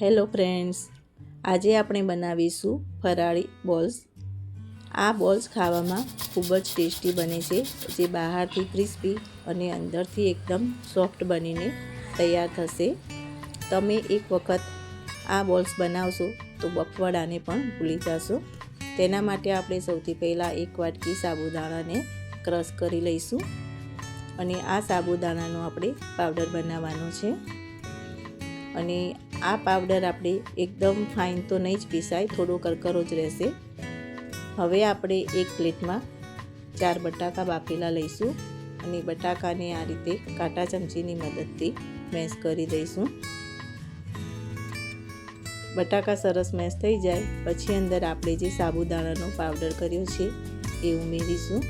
Hello friends, આજે આપણે બનાવીશું ફરાળી બોલ્સ। આ બોલ્સ ખાવામાં ખૂબ જ ટેસ્ટી બને છે, જે બહારથી ક્રિસ્પી અને અંદરથી એકદમ સોફ્ટ બનીને તૈયાર થશે। તમે એક વખત આ બોલ્સ બનાવશો તો બફવાડાને પણ ભૂલી જશો। તેના માટે આપણે સૌથી પહેલાં એક વાટકી સાબુદાણાને ક્રશ કરી લઈશું અને આ સાબુદાણાનો આપણે પાવડર બનાવવાનો છે। અને આ પાવડર આપણે એકદમ ફાઇન તો નહીં જ પીસાય, થોડો કરકરો જ રહેશે। હવે આપણે એક પ્લેટમાં 4 બટાકા બાફેલા લઈશું અને બટાકાને આ રીતે કાંટા ચમચીની મદદથી મેશ કરી દઈશું। બટાકા સરસ મેશ થઈ જાય પછી અંદર આપણે જે સાબુદાણાનો પાવડર કર્યો છે એ ઉમેરીશું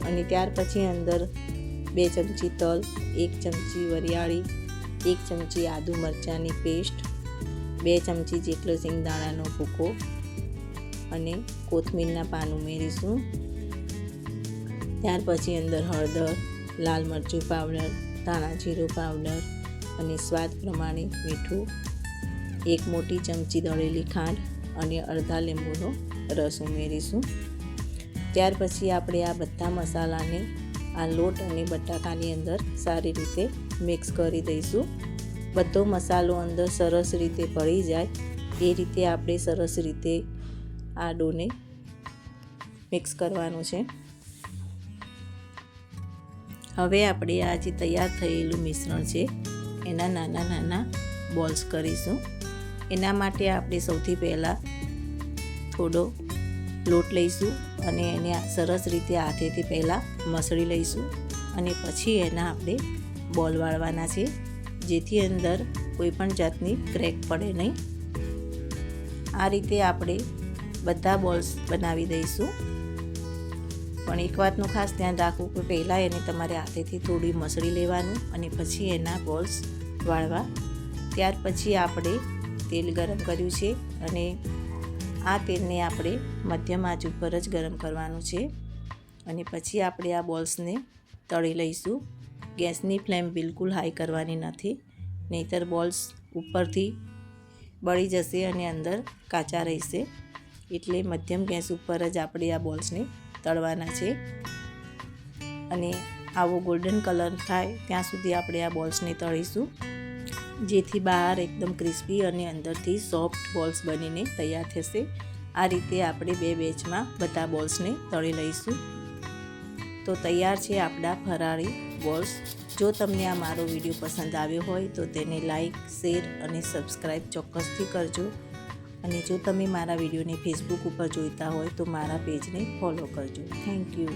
અને ત્યાર પછી અંદર 2 ચમચી તલ, 1 ચમચી વરિયાળી, 1 ચમચી આદુ મરચાંની પેસ્ટ, 2 ચમચી જેટલો સિંગદાણાનો ભૂકો અને કોથમીરના પાન ઉમેરીશું। ત્યાર પછી અંદર હળદર, લાલ મરચું પાવડર, ધાણા જીરું પાવડર અને સ્વાદ પ્રમાણે મીઠું, 1 મોટી ચમચી દળેલી ખાંડ અને અડધા લીંબુનો રસ ઉમેરીશું। ત્યાર પછી આપણે આ બધા મસાલાને આ લોટ અને બટાકાની અંદર સારી રીતે મિક્સ કરી દઈશું। બધો મસાલો અંદર સરસ રીતે ભળી જાય એ રીતે આપણે સરસ રીતે આ ડોને મિક્સ કરવાનું છે। હવે આપણે આ જે તૈયાર થયેલું મિશ્રણ છે એના નાના નાના બોલ્સ કરીશું। એના માટે આપણે સૌથી પહેલાં થોડો લોટ લઈશું અને એને સરસ રીતે હાથેથી પહેલાં મસળી લઈશું અને પછી એના આપણે બોલ વાળવાના છે, જેથી અંદર કોઈ પણ જાતની ક્રેક પડે નહીં। આ રીતે આપણે બધા બોલ્સ બનાવી દઈશું, પણ એક વાતનું ખાસ ધ્યાન રાખવું કે પહેલાં એને તમારે હાથેથી થોડી મસળી લેવાનું અને પછી એના બોલ્સ વાળવા। ત્યાર પછી આપણે તેલ ગરમ કર્યું છે અને આ તેલને આપણે મધ્યમ આંચ ઉપર જ ગરમ કરવાનું છે અને પછી આપણે આ બોલ્સને તળી લઈશું। ગેસની ફ્લેમ બિલકુલ હાઈ કરવાની નથી, નહીંતર બોલ્સ ઉપરથી બળી જશે અને અંદર કાચા રહેશે। એટલે મધ્યમ ગેસ ઉપર જ આપણે આ બોલ્સને તળવાના છે અને આવો ગોલ્ડન કલર થાય ત્યાં સુધી આપણે આ બોલ્સને તળીશું, જેથી બહાર એકદમ ક્રિસ્પી અને અંદરથી સોફ્ટ બોલ્સ બનીને તૈયાર થશે। આ રીતે આપણે 2 બેચમાં બધા બોલ્સને તળી લઈશું। તો તૈયાર છે આપણા ફરાળી બોલ્સ। જો તમને આ મારો વિડીયો પસંદ આવ્યો હોય તો તેને લાઈક, શેર અને સબસ્ક્રાઈબ ચોક્કસથી કરજો અને જો તમે મારા વિડીયોને ફેસબુક ઉપર જોઈતા હોય તો મારા પેજને ફોલો કરજો। Thank you.